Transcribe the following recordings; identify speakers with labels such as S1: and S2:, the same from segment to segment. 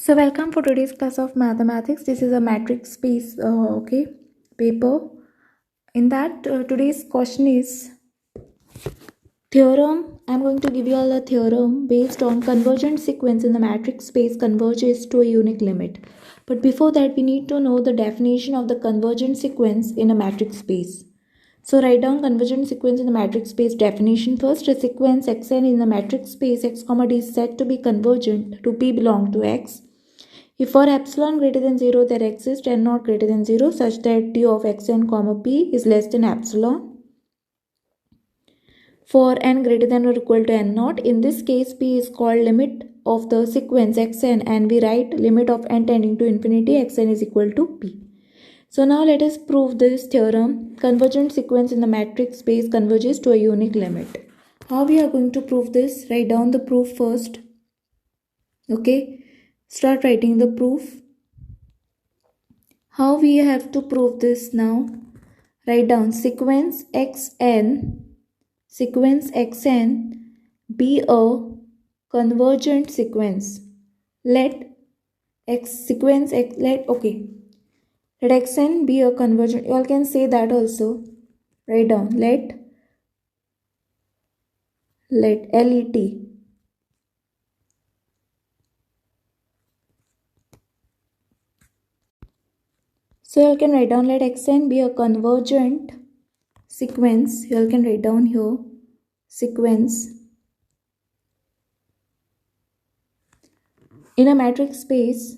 S1: So welcome for today's class of mathematics. This is a matrix space paper. In that today's question is theorem. I'm going to give you all a theorem based on convergent sequence in the matrix space converges to a unique limit. But before that we need to know the definition of the convergent sequence in a matrix space. So write down convergent sequence in the matrix space definition first. A sequence xn in the matrix space x comma d is said to be convergent to p belong to x if for epsilon greater than 0 there exists n naught greater than 0 such that d of xn comma p is less than epsilon. For n greater than or equal to n naught, in this case p is called limit of the sequence xn and we write limit of n tending to infinity xn is equal to p. So now let us prove this theorem. Convergent sequence in the matrix space converges to a unique limit. How we are going to prove this? Write down the proof first. Okay. Start writing the proof. How we have to prove this now? Write down sequence xn be a convergent sequence. Let xn be a convergent. You all can say that also. Write down let let So you can write down let xn be a convergent sequence. You all can write down here sequence in a matrix space.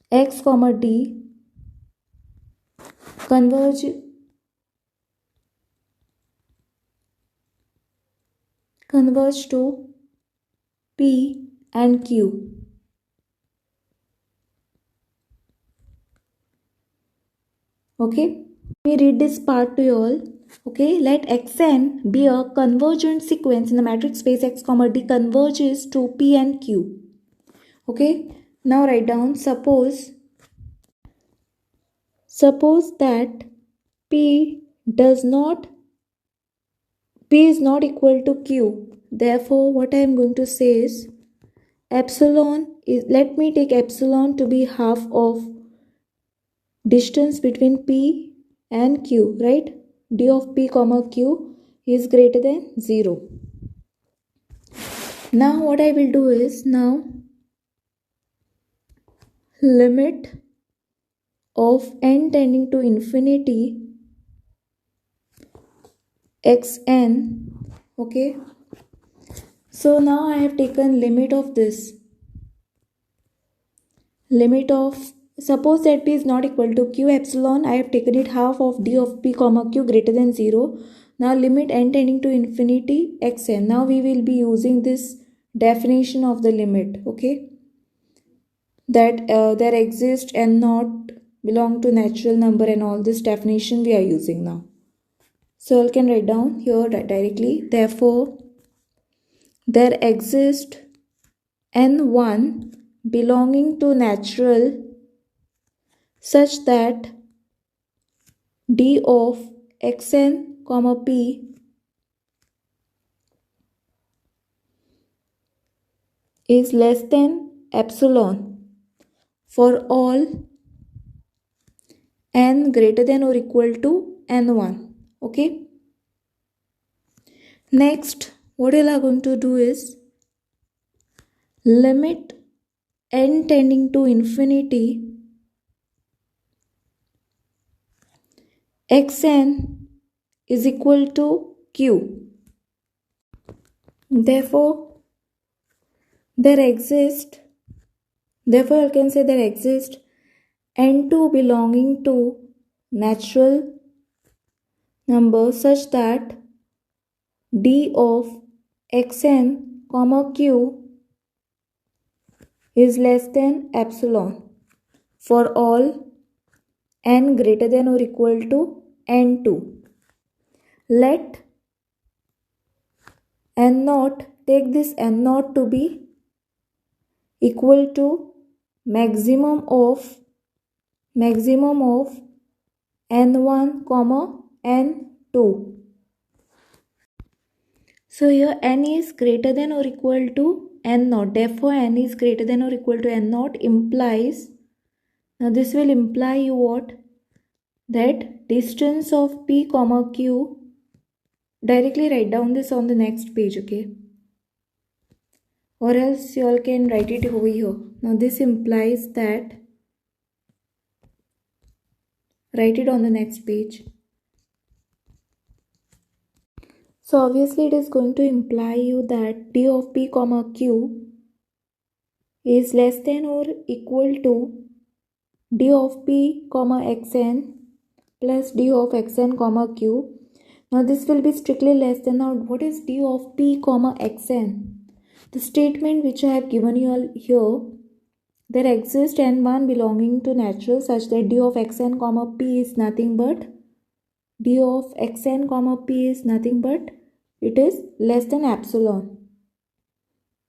S1: X comma d converge to P and Q. Okay, we read this part to you all. Okay, let xn be a convergent sequence in the matrix space x comma d converges to P and Q. Okay, now write down suppose that P is not equal to Q. Therefore, what I am going to say is epsilon is, let me take epsilon to be half of distance between P and Q, right? D of P comma Q is greater than 0. Now what I will do is now limit of n tending to infinity xn. Okay, so now I have taken limit of this. Limit of, suppose that P is not equal to Q epsilon, I have taken it half of D of P comma Q greater than 0. Now limit n tending to infinity xn. Now we will be using this definition of the limit. Okay, that there exists n naught belong to natural number and all this definition we are using now. So I can write down here directly. Therefore, there exists n1 belonging to natural such that d of xn comma p is less than epsilon for all n greater than or equal to n1. Okay. Next, what you are going to do is limit n tending to infinity xn is equal to q. Therefore I can say there exists n2 belonging to natural number such that d of xn comma q is less than epsilon for all n greater than or equal to n2. Let n naught, take this n naught to be equal to maximum of n1 comma n2. So here n is greater than or equal to n naught. Therefore n is greater than or equal to n naught implies, now this will imply you what? That distance of p comma q, directly write down this on the next page, okay? Or else you all can write it over here. Now this implies that, write it on the next page. So obviously it is going to imply you that d of p comma q is less than or equal to d of p comma xn plus d of xn comma q. Now this will be strictly less than. Now what is d of p comma xn? The statement which I have given you all here, there exists n1 belonging to natural such that d of xn comma p is nothing but, d of xn comma p is nothing but, it is less than epsilon.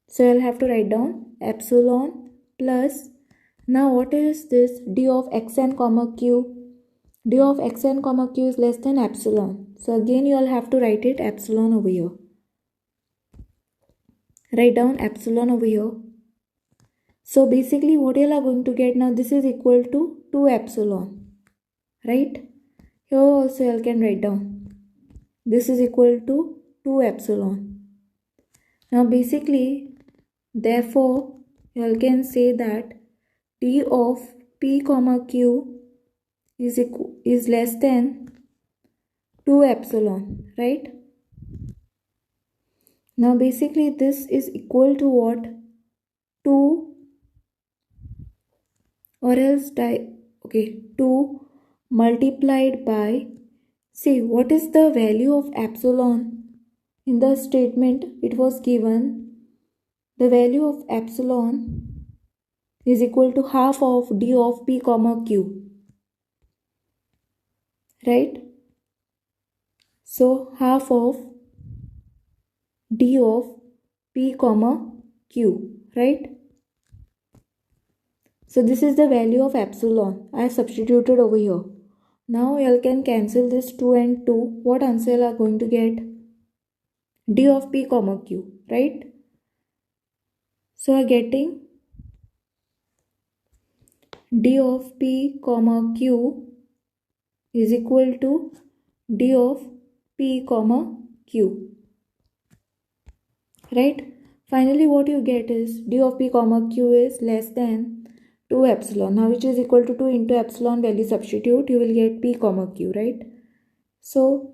S1: So I'll have to write down epsilon plus, now what is this d of xn comma q? D of xn comma q is less than epsilon. So again you all have to write it epsilon over here. Write down epsilon over here. So basically what you all are going to get now, this is equal to 2 epsilon. Right? Here also you all can write down. This is equal to 2 epsilon. Now basically, therefore you all can say that d of p comma q is less than 2 epsilon, right? Now basically this is equal to what? 2 or else 2 multiplied by, see what is the value of epsilon? In the statement it was given the value of epsilon is equal to half of d of p comma q, right? So half of d of p comma q, right? So this is the value of epsilon. I have substituted over here. Now you can cancel this 2 and 2. What answer you are going to get? D of p comma q, right? So I am getting d of p comma q is equal to d of p comma q, right? Finally what you get is d of p comma q is less than 2 epsilon. Now which is equal to 2 into epsilon value substitute, you will get p comma q, right? So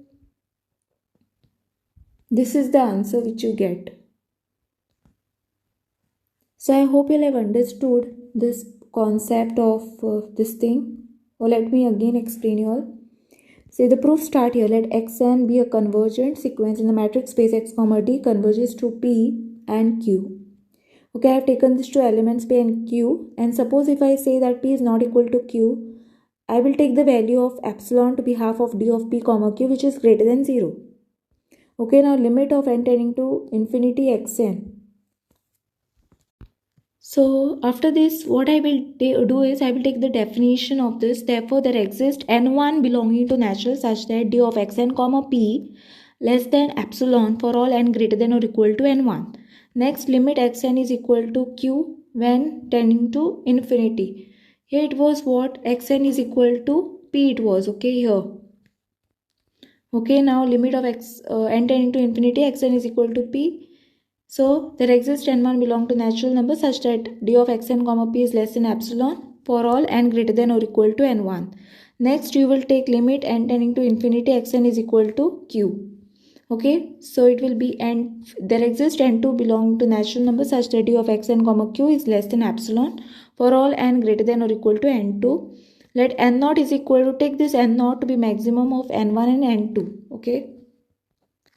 S1: this is the answer which you get. So I hope you have understood this concept of this thing. Or let me again explain you all. Say the proof start here. Let xn be a convergent sequence in the matrix space x comma d converges to p and q. Okay, I have taken these two elements p and q, and suppose if I say that p is not equal to q, I will take the value of epsilon to be half of d of p comma q, which is greater than 0. Okay, now limit of n tending to infinity xn. So after this, what I will do is I will take the definition of this. Therefore, there exists n1 belonging to natural such that d of xn comma p less than epsilon for all n greater than or equal to n1. Next, limit xn is equal to q when tending to infinity. Here it was what? Xn is equal to p it was. Okay, here. Okay, now limit of n tending to infinity, xn is equal to p. So there exists n1 belong to natural number such that d of xn comma p is less than epsilon for all n greater than or equal to n1. Next, you will take limit n tending to infinity, xn is equal to q. Okay, so it will be n, there exists n2 belong to natural number such that d of xn comma q is less than epsilon for all n greater than or equal to n2. Let n0 is equal to, take this n0 to be maximum of n1 and n2. Okay,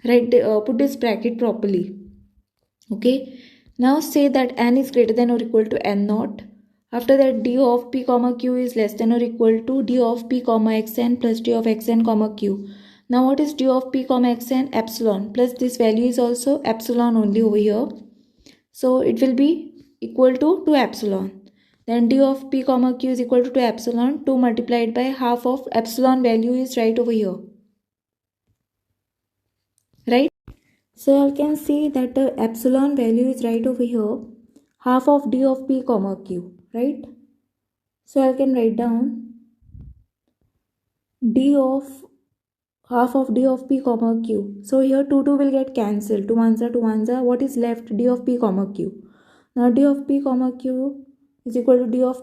S1: right, put this bracket properly. Okay, now say that n is greater than or equal to n0. After that, d of p comma q is less than or equal to d of p comma xn plus d of xn comma q. Now what is d of p comma xn? Epsilon plus this value is also epsilon only over here. So it will be equal to 2 epsilon. Then d of p comma q is equal to 2 epsilon. 2 multiplied by half of epsilon value is right over here. Right? So I can see that the epsilon value is right over here, half of d of p comma q, right? So I can write down d of half of d of p comma q. So here 2 will get cancelled. 2 ones are 2 ones are. What is left? D of p comma q. Now d of p comma q is equal to d of,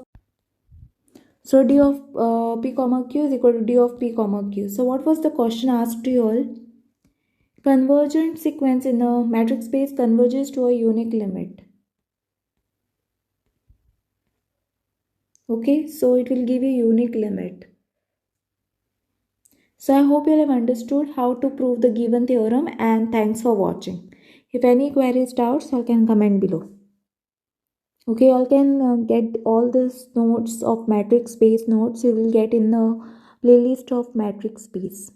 S1: so d of p comma q is equal to d of p comma q. So what was the question asked to you all? Convergent sequence in a matrix space converges to a unique limit. Okay, so it will give you unique limit. So I hope you have understood how to prove the given theorem, and thanks for watching. If any queries, doubts, you can comment below. Okay, you all can get all these notes of matrix space notes you will get in the playlist of matrix space.